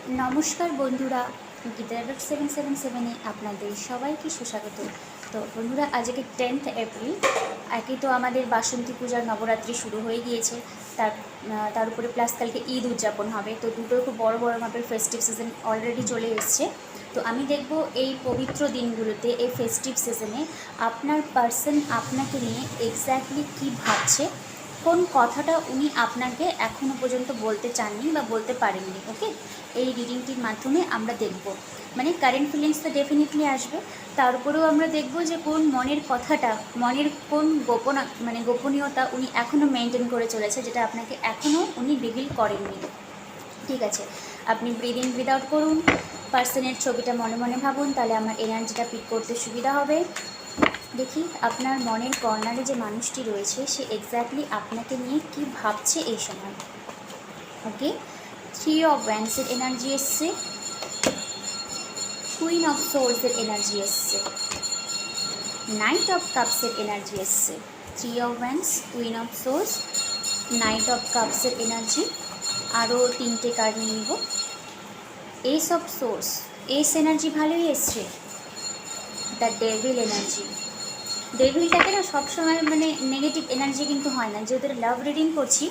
নমস্কার বন্ধুরা, গীতা.777-এ আপনাদের সবাইকে সুস্বাগত। তো বন্ধুরা, আজকে 10th এপ্রিল। একই তো আমাদের বাসন্তী পূজার নবরাত্রি শুরু হয়ে গিয়েছে। তার উপরে প্লাস কালকে ঈদ উদযাপন হবে। তো দুটো খুব বড় মাপের ফেস্টিভ সিজন অলরেডি চলে এসছে। তো আমি দেখব এই পবিত্র দিনগুলোতে, এই ফেস্টিভ সিজনে আপনার পার্সন আপনাকে নিয়ে এক্স্যাক্টলি কী ভাবছে, কোন কথাটা উনি আপনাকে এখনও পর্যন্ত বলতে চাননি বা বলতে পারেননি। ওকে, এই রিডিংটির মাধ্যমে আমরা দেখব, মানে কারেন্ট ফিলিংস তো ডেফিনেটলি আসবে, তার উপরেও আমরা দেখব যে কোন মনের কথাটা, মনের কোন গোপনীয়তা উনি এখনও মেনটেন করে চলেছে, যেটা আপনাকে এখনও উনি রিভিল করেননি। ঠিক আছে, আপনি ব্রিদ ইন ব্রিদ আউট করুন, পার্সনের ছবিটা মনে মনে ভাবুন, তাহলে আমার এনার্জিটা পিক করতে সুবিধা হবে। দেখি আপনার মনের কর্নারে যে মানুষটি রয়েছে সে এক্স্যাক্টলি আপনাকে নিয়ে কি ভাবছে এই সময়। ওকে, 3 অফ ওয়ান্ডসের এনার্জি এসছে, কুইন অফ সোর্সের এনার্জি এসছে, নাইট অফ কাপসের এনার্জি এসছে। 3 of wands, queen of swords, knight of কাপসের এনার্জি। আরও 3টে কার্ড নিয়ে নিব। Ace of swords, ace energy ভালোই এসছে। দ্য ডেভিল এনার্জি, ডেভিলটাকে না সবসময় মানে নেগেটিভ এনার্জি কিন্তু হয় না, যেহেতু লাভ রিডিং করছি,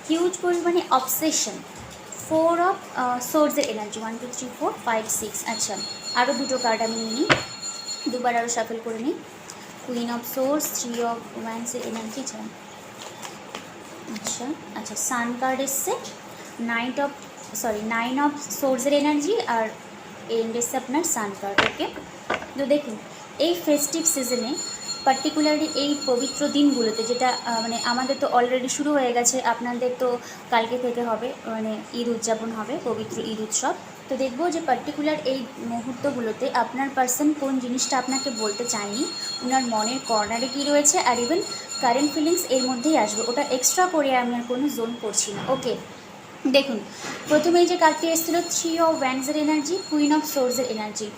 হিউজ পরিমাণে অবসেশন। 4 অফ সোর্সের এনার্জি, 1 2 3 4 5 6। আচ্ছা, আরও দুটো কার্ড আমি নিই, দুবার আরও শাফেল করে নিই। কুইন অফ সোর্স, 3 অফ ওয়ান্ডসের এনার্জি। আচ্ছা, সান কার্ড এসছে, নাইন অফ সোর্সের এনার্জি, আর এন্ড এসছে আপনার সান কার্ড। ওকে, তো দেখুন এই ফেস্টিভ সিজনে পার্টিকুলারলি এই পবিত্র দিনগুলোতে, যেটা মানে আমাদের তো অলরেডি শুরু হয়ে গেছে, আপনাদের তো কালকে থেকে হবে, মানে ঈদ উদযাপন হবে, পবিত্র ঈদ উৎসব। তো দেখবো যে পার্টিকুলার এই মুহূর্তগুলোতে আপনার পার্সন কোন জিনিসটা আপনাকে বলতে চায়নি, ওনার মনের কর্নারে কী রয়েছে, আর ইভেন কারেন্ট ফিলিংস এর মধ্যেই আসবে, ওটা এক্সট্রা করে আমি আর কোনো জোন করছি না। ওকে, দেখুন প্রথমেই যে কার্ডটি এসেছিলো 3 অফ ওয়ান্ডসের এনার্জি, কুইন অফ সোর্সের এনার্জি।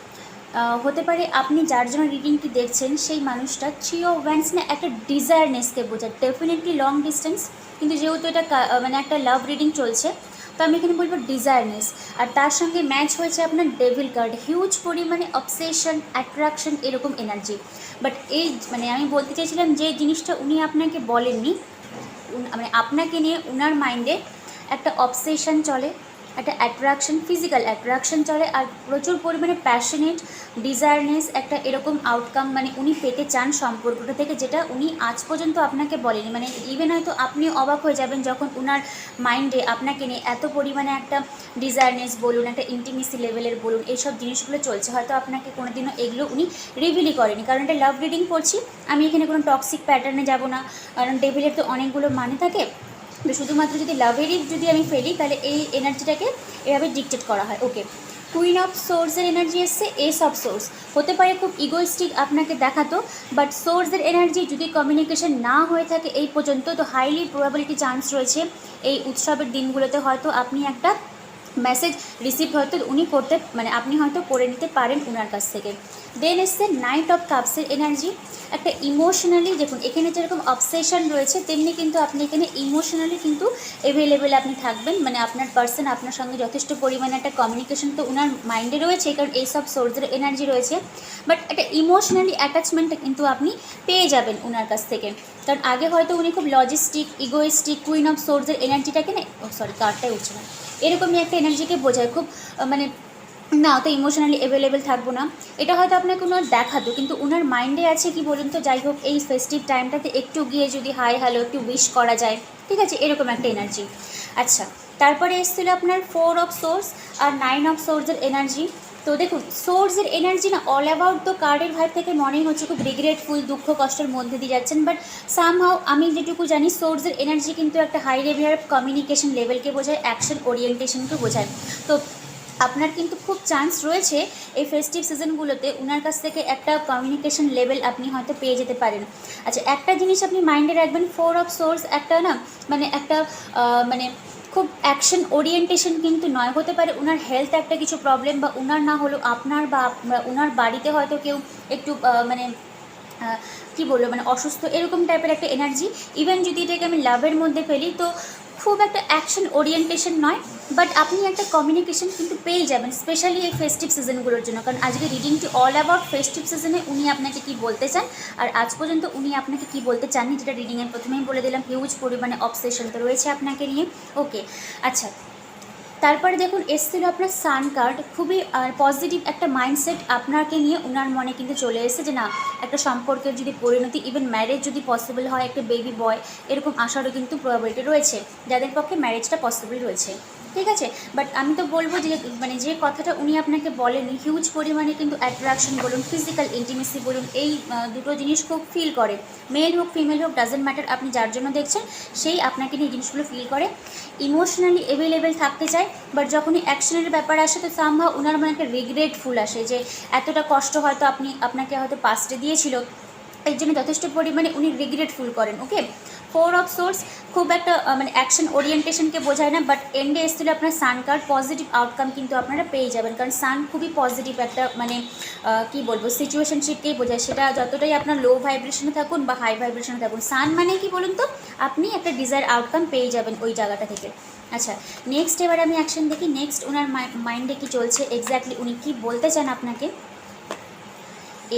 হতে পারে আপনি যার জন্য রিডিংটি দেখছেন সেই মানুষটা 3 অফ ওয়ান্ডস না একটা ডিজায়ারনেসকে বোঝায়, ডেফিনেটলি লং ডিস্টেন্স, কিন্তু যেহেতু এটা মানে একটা লাভ রিডিং চলছে, তো আমি এখানে বলবো ডিজায়ারনেস। আর তার সঙ্গে ম্যাচ হয়েছে আপনার ডেভিল কার্ড, হিউজ পরিমাণে অবসেশন, অ্যাট্রাকশন, এরকম এনার্জি। বাট এই মানে আমি বলতে চাইছিলাম যে জিনিসটা উনি আপনাকে বলেননি, মানে আপনাকে নিয়ে উনার মাইন্ডে একটা অবসেশন চলে, একটা অ্যাট্রাকশন, ফিজিক্যাল অ্যাট্রাকশন চলে, আর প্রচুর পরিমাণে প্যাশনেট ডিজায়ারনেস, একটা এরকম আউটকাম মানে উনি পেতে চান সম্পর্কটা থেকে, যেটা উনি আজ পর্যন্ত আপনাকে বলেনি। মানে ইভেন হয়তো আপনি অবাক হয়ে যাবেন যখন উনার মাইন্ডে আপনাকে নিয়ে এত পরিমাণে একটা ডিজায়ারনেস বলুন, একটা ইন্টিমেসি লেভেলের বলুন, এইসব জিনিসগুলো চলছে, হয়তো আপনাকে কোনোদিনও এগুলো উনি রিভিলই করেনি, কারণ এটা লাভ রিডিং করছি। আমি এখানে কোনো টক্সিক প্যাটার্নে যাব না, কারণ ডেভিলের তো অনেকগুলো মানে থাকে। তো শুধুমাত্র যদি লাভেরই যদি আমি ফেলি, তাহলে এই এনার্জিটাকে এভাবে ডিকটেট করা হয়। ওকে, কুইন অফ সোর্সের এনার্জি এসছে, এস অফ সোর্স। হতে পারে খুব ইগোইস্টিক আপনাকে দেখাতো, বাট সোর্সের এনার্জি যদি কমিউনিকেশন না হয়ে থাকে এই পর্যন্ত, তো হাইলি প্রবাবিলিটি চান্স রয়েছে এই উৎসবের দিনগুলোতে হয়তো আপনি একটা মেসেজ রিসিভ হয়তো উনি করতে, মানে আপনি হয়তো করে নিতে পারেন ওনার কাছ থেকে। দেন এসছে নাইট অফ কাপসের এনার্জি, একটা ইমোশনালি, দেখুন এখানে যেরকম অবসেশন রয়েছে তেমনি কিন্তু আপনি এখানে ইমোশনালি কিন্তু অ্যাভেলেবেল আপনি থাকবেন, মানে আপনার পার্সন আপনার সঙ্গে যথেষ্ট পরিমাণে একটা কমিউনিকেশন তো ওনার মাইন্ডে রয়েছে, কারণ এই সব সোর্সের এনার্জি রয়েছে, বাট একটা ইমোশনালি অ্যাটাচমেন্ট কিন্তু আপনি পেয়ে যাবেন ওনার কাছ থেকে। কারণ আগে হয়তো উনি খুব লজিস্টিক, ইগোইস্টিক, কুইন অফ সোর্সের এনার্জিটাকে না, কার্ডটাই উঠছে না, এরকমই একটা এনার্জিকে বোঝায়, খুব মানে না অত ইমোশনালি অ্যাভেলেবেল থাকবো না, এটা হয়তো আপনাকে ওনার দেখাতো, কিন্তু ওনার মাইন্ডে আছে কি বলুন তো, যাই হোক এই ফেস্টিভ টাইমটাতে একটু গিয়ে যদি হাই হ্যালো একটু উইশ করা যায়, ঠিক আছে, এরকম একটা এনার্জি। আচ্ছা, তারপরে এসেছিলো আপনার 4 অফ সোর্স আর 9 অফ সোর্সের এনার্জি। তো দেখুন সোর্সের এনার্জি না অল অ্যাবাউট তো কার্ডের ভাই থেকে মনেই হচ্ছে খুব রিগ্রেটফুল, দুঃখ কষ্টের মধ্যে দিয়ে যাচ্ছেন, বাট সামহাও আমি যেটুকু জানি সোর্সের এনার্জি কিন্তু একটা হাই লেভেলের কমিউনিকেশন লেভেলকে বোঝায়, অ্যাকশন ওরিয়েন্টেশনকে বোঝায়। তো আপনার কিন্তু খুব চান্স রয়েছে এই ফেস্টিভ সিজনগুলোতে ওনার কাছ থেকে একটা কমিউনিকেশন লেভেল আপনি হয়তো পেয়ে যেতে পারেন। আচ্ছা, একটা জিনিস আপনি মাইন্ডে রাখবেন, 4 অফ সোর্স একটা না মানে একটা মানে খুব অ্যাকশন ওরিয়েন্টেশন কিন্তু নয়, হতে পারে ওনার হেলথ একটা কিছু প্রবলেম, বা ওনার না হলেও আপনার বা ওনার বাড়িতে হয়তো কেউ একটু মানে কী বলবো মানে অসুস্থ, এরকম টাইপের একটা এনার্জি। ইভেন যদি এটাকে আমি লাভের মধ্যে ফেলি, তো খুব একটা অ্যাকশন ওরিয়েন্টেশন নয়, বাট আপনি একটা কমিউনিকেশন কিন্তু পেয়ে যাবেন, স্পেশালি এই ফেস্টিভ সিজনগুলোর জন্য। কারণ আজকে রিডিংটি অল অ্যাবাউট ফেস্টিভ সিজনে উনি আপনাকে কি বলতে চান, আর আজ পর্যন্ত উনি আপনাকে কি বলতে চাননি, যেটা রিডিংয়ের প্রথমেই বলে দিলাম, হিউজ পরিমাণে অবসেশন তো রয়েছে আপনাকে নিয়ে। ওকে, আচ্ছা, তারপরে দেখুন এসেছিল আপনার সান কার্ড। খুবই পজিটিভ একটা মাইন্ডসেট আপনাকে নিয়ে ওনার মনে কিন্তু চলে এসেছে, যে না একটা সম্পর্কের যদি পরিণতি, ইভেন ম্যারেজ যদি পসিবল হয়, একটা বেবি বয় এরকম আসারও কিন্তু প্রবাবিলিটি রয়েছে, যাদের পক্ষে ম্যারেজটা পসিবল রয়েছে। ঠিক আছে, বাট আমি তো বলবো যে মানে যে কথাটা উনি আপনাকে বলেনি, হিউজ পরিমাণে কিন্তু অ্যাট্রাকশন বলুন, ফিজিক্যাল ইন্টিমেসি বলুন, এই দুটো জিনিস খুব ফিল করে। মেল হোক ফিমেল হোক ডাজেন্ট ম্যাটার, আপনি যার জন্য দেখছেন সেই আপনাকে নিয়ে এই জিনিসগুলো ফিল করে, ইমোশনালি অ্যাভেলেবেল থাকতে চায়। বাট যখনই অ্যাকশনের ব্যাপার আসে তো সামহাউ ওনার মানে একটা রিগ্রেটফুল আসে, যে এতটা কষ্ট হয়তো আপনাকে হয়তো পাস্টে দিয়েছিল, এর জন্য যথেষ্ট পরিমাণে উনি রিগ্রেটফুল করেন। ওকে, 4 অফ সোর্স খুব একটা মানে অ্যাকশন ওরিয়েন্টেশনকে বোঝায় না, বাট এন্ডে এসেছিলো আপনার সান কার্ড। পজিটিভ আউটকাম কিন্তু আপনারা পেয়ে যাবেন, কারণ সান খুবই পজিটিভ একটা মানে কী বলবো সিচুয়েশনশিপকেই বোঝায়, সেটা যতটাই আপনার লো ভাইব্রেশনে থাকুন বা হাই ভাইব্রেশনে থাকুন। সান মানে কি বলুন তো, আপনি একটা ডিজায়ার আউটকাম পেয়ে যাবেন ওই জায়গাটা থেকে। আচ্ছা, নেক্সট এবার আমি অ্যাকশন দেখি, নেক্সট ওনার মাইন্ডে কি চলছে, এক্স্যাক্টলি উনি কী বলতে চান আপনাকে।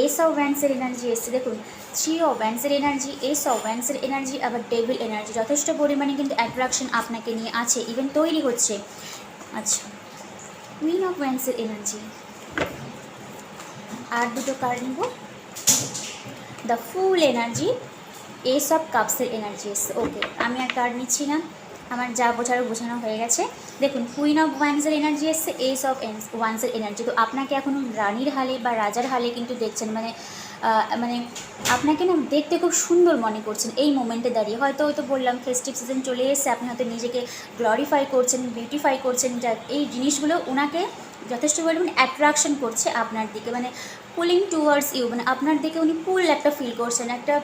এস অফ ওয়ান্সের এনার্জি এসছে, দেখুন 3 অফ ওয়ান্সের এনার্জি, এস অফ ওয়ান্সের এনার্জি, আবার ডেভিল এনার্জি, যথেষ্ট পরিমাণে কিন্তু অ্যাট্রাকশন আপনাকে নিয়ে আছে, ইভেন তৈরি হচ্ছে। আচ্ছা, কুইন অফ ওয়ান্সের এনার্জি, আর দুটো কার্ড নিব, the fool energy, ace of কাপসের এনার্জি এসছে। ওকে, আমি আর কার্ড নিচ্ছি না, আমার যা বোঝারও বোঝানো হয়ে গেছে। দেখুন কুইন অফ ওয়ান্সের এনার্জি এসছে, এস অফ ওয়ান্সের এনার্জি। তো আপনাকে এখন রানীর হালে বা রাজার হালে কিন্তু দেখছেন, মানে মানে আপনাকে না দেখতে খুব সুন্দর মনে করছেন এই মোমেন্টে দাঁড়িয়ে। হয়তো বললাম ফেস্টিভ সিজন চলে এসেছে, আপনি হয়তো নিজেকে গ্লোরিফাই করছেন, বিউটিফাই করছেন, যা এই জিনিসগুলো ওনাকে যথেষ্ট পরিমাণে অ্যাট্রাকশন করছে আপনার দিকে, মানে পুলিং টুয়ার্ডস ইউ, মানে আপনার দিকে উনি পুল একটা ফিল করছেন, একটা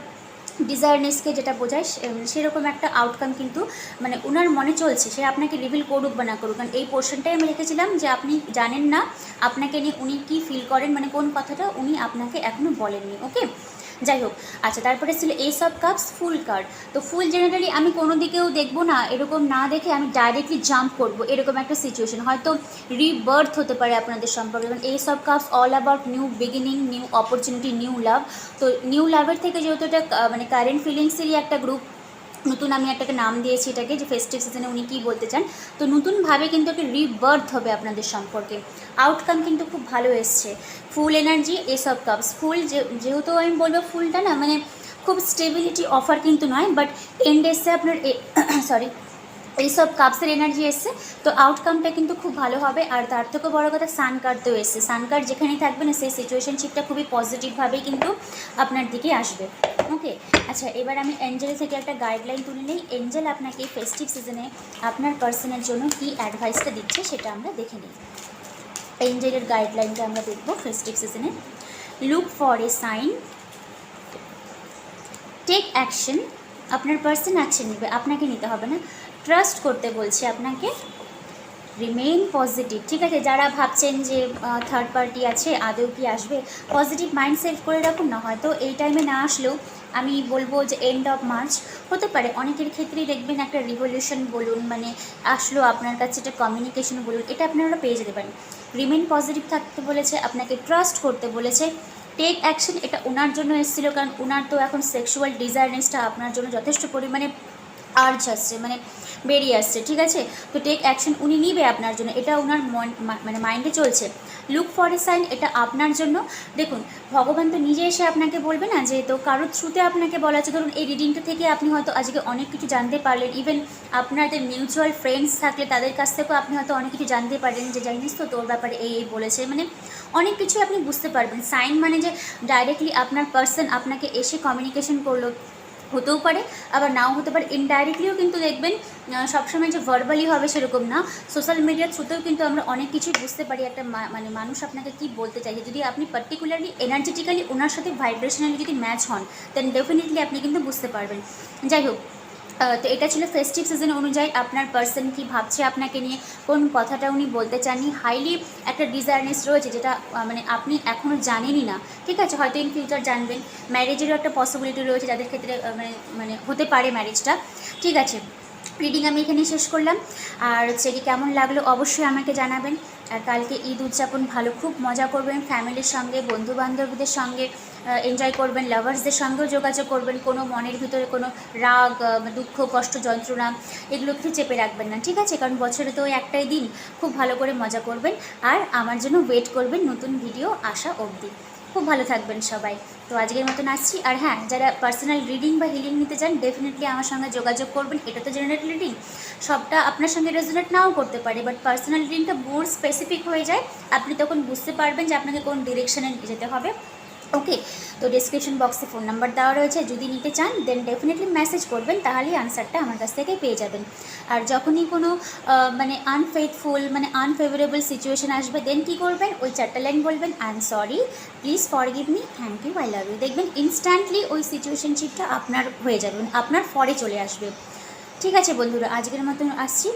ডিজায়ারনেসকে যেটা বোঝায় সেরকম একটা আউটকাম কিন্তু মানে ওনার মনে চলছে। সে আপনাকে রিভিল করুক বা না করুক, কারণ এই পোর্শনটাই আমি রেখেছিলাম যে আপনি জানেন না আপনাকে নিয়ে উনি কী ফিল করেন, মানে কোন কথাটা উনি আপনাকে এখনও বলেননি। ওকে, যাই হোক। আচ্ছা, তারপরে ছিল S of cups, fool card. তো ফুল জেনারেলি আমি কোনো দিকেও দেখবো না, এরকম না দেখে আমি ডাইরেক্টলি জাম্প করবো, এরকম একটা সিচুয়েশন, হয়তো রিবার্থ হতে পারে আপনাদের সম্পর্কে। কারণ S of cups all about new beginning, new opportunity, new লাভ। তো নিউ লাভের থেকে যেহেতু এটা মানে কারেন্ট ফিলিংসেরই একটা গ্রুপ, নতুন আমি একটাকে নাম দিয়েছি এটাকে, যে ফেস্টিভ সিজনে উনি কী বলতে চান। তো নতুনভাবে কিন্তু একটা রিবার্থ হবে আপনাদের সম্পর্কে, আউটকাম কিন্তু খুব ভালো এসছে। Fool energy, ace of cups, fool যেহেতু আমি বলবো ফুলটা না মানে খুব স্টেবিলিটি অফার কিন্তু নয়, বাট এন্ড এসছে আপনার সরি এইসব কাপসের এনার্জি এসছে। তো আউটকামটা কিন্তু খুব ভালো হবে। আর তার থেকেও বড়ো কথা সান কার্ডতেও এসছে, সান কার্ড যেখানেই থাকবে না সেই সিচুয়েশনশিপটা খুবই পজিটিভভাবেই কিন্তু আপনার দিকে আসবে। ওকে, আচ্ছা, এবার আমি এঞ্জেল থেকে একটা গাইডলাইন তুলে নিই। এঞ্জেল আপনাকে ফেস্টিভ সিজনে আপনার পার্সনের জন্য কী অ্যাডভাইসটা দিচ্ছে সেটা আমরা দেখে নিই। এঞ্জেলের গাইডলাইনটা আমরা দেখব ফেস্টিভ সিজনে। Look for a sign, take action, আপনার পার্সন অ্যাকশন নেবে, আপনাকে নিতে হবে না। ট্রাস্ট করতে বলছে আপনাকে, রিমেইন পজিটিভ। ঠিক আছে, যারা ভাবছেন যে থার্ড পার্টি আছে, আদৌ কি আসবে, পজিটিভ মাইন্ড সেট করে রাখুন না। হয়তো এই টাইমে না আসলেও আমি বলবো যে এন্ড অফ মার্চ হতে পারে। অনেকের ক্ষেত্রেই দেখবেন একটা রিভলিউশন বলুন, মানে আসলো আপনার কাছে, একটা কমিউনিকেশন বলুন, এটা আপনারা পেয়ে যেতে পারেন। রিমেইন পজিটিভ থাকতে বলেছে, আপনাকে ট্রাস্ট করতে বলেছে। টেক অ্যাকশন, এটা ওনার জন্য এসেছিলো, কারণ ওনার তো এখন সেক্সুয়াল ডিজায়ারনেসটা আপনার জন্য যথেষ্ট পরিমাণে আর্জ আসছে, মানে বেরিয়ে আসছে। ঠিক আছে, তো টেক অ্যাকশন উনি নিবে আপনার জন্য, এটা ওনার মানে মাইন্ডে চলছে। লুক ফর এ সাইন, এটা আপনার জন্য। দেখুন ভগবান তো নিজে এসে আপনাকে বলবে না, যে তো কারোর থ্রুতে আপনাকে বলা আছে। ধরুন এই রিডিংটা থেকে আপনি হয়তো আজকে অনেক কিছু জানতে পারলেন, ইভেন আপনাদের মিউচুয়াল ফ্রেন্ডস থাকলে তাদের কাছ থেকেও আপনি হয়তো অনেক কিছু জানতে পারলেন, যে জানিস তো তোর ব্যাপারে এই বলেছে, মানে অনেক কিছু আপনি বুঝতে পারবেন। সাইন মানে যে ডাইরেক্টলি আপনার পার্সন আপনাকে এসে কমিউনিকেশন করলো, হতেও পারে আবার নাও হতে পারে। ইনডাইরেক্টলিও কিন্তু দেখবেন সবসময় যে ভার্বালি হবে সেরকম না, সোশ্যাল মিডিয়ার থ্রুতেও কিন্তু আমরা অনেক কিছুই বুঝতে পারি একটা মানে মানুষ আপনাকে কী বলতে চাইছে। যদি আপনি পার্টিকুলারলি এনার্জেটিক্যালি ওনার সাথে ভাইব্রেশনালি যদি ম্যাচ হন, দেন ডেফিনেটলি আপনি কিন্তু বুঝতে পারবেন। যাই হোক, তো এটা ছিল ফেস্টিভ সিজন অনুযায়ী আপনার পার্সন কি ভাবছে আপনাকে নিয়ে, কোন কথাটা উনি বলতে চাননি। হাইলি একটা ডিজায়ারনেস রয়েছে, যেটা মানে আপনি এখনও জানেনই না। ঠিক আছে, হয়তো ইন ফিউচার জানবেন। ম্যারেজেরও একটা পসিবিলিটি রয়েছে যাদের ক্ষেত্রে মানে হতে পারে ম্যারেজটা। ঠিক আছে, রিডিং আমি এখানে শেষ করলাম। আর হচ্ছে কি কেমন লাগলো অবশ্যই আমাকে জানাবেন। আর কালকে ঈদ উদযাপন ভালো, খুব মজা করবেন ফ্যামিলির সঙ্গে, বন্ধুবান্ধবদের সঙ্গে এনজয় করবেন, লাভার্সদের সঙ্গেও যোগাযোগ করবেন। কোনো মনের ভিতরে কোনো রাগ, দুঃখ, কষ্ট, যন্ত্রণা এগুলো একটু চেপে রাখবেন না, ঠিক আছে? কারণ বছরে তো ওই একটাই দিন, খুব ভালো করে মজা করবেন। আর আমার জন্য ওয়েট করবেন নতুন ভিডিও আসা অবধি। খুব ভালো থাকবেন সবাই। তো আজকের মতন আসছি। আর হ্যাঁ, যারা পার্সোনাল রিডিং বা হিলিং নিতে চান ডেফিনেটলি আমার সঙ্গে যোগাযোগ করবেন। এটা তো জেনারেল রিডিং, সবটা আপনার সঙ্গে রেজোনেট নাও করতে পারে, বাট পার্সোনাল রিডিংটা মোর স্পেসিফিক হয়ে যায়। আপনি তখন বুঝতে পারবেন যে আপনাকে কোন ডিরেকশনে যেতে হবে। ওকে, তো ডিসক্রিপশন বক্সে ফোন নাম্বার দেওয়া রয়েছে, যদি নিতে চান দেন ডেফিনেটলি মেসেজ করবেন, তাহলেই আনসারটা আমার কাছ থেকে পেয়ে যাবেন। আর যখনই কোনো মানে আনফেথফুল মানে আনফেভারেবল সিচুয়েশন আসবে দেন কী করবেন, ওই 4টা লাইন বলবেন, I am sorry, please forgive me, thank you, I love you. দেখবেন ইনস্ট্যান্টলি ওই সিচুয়েশনশিপটা আপনার হয়ে যাবে, আপনার ফরে চলে আসবে। ঠিক আছে বন্ধুরা, আজকের মতন আসছি।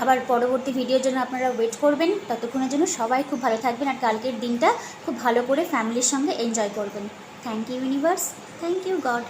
আবার পরবর্তী ভিডিওর জন্য আপনারা ওয়েট করবেন। ততক্ষণের জন্য সবাই খুব ভালো থাকবেন আর কালকের দিনটা খুব ভালো করে ফ্যামিলির সঙ্গে এনজয় করবেন। Thank you universe, thank you god.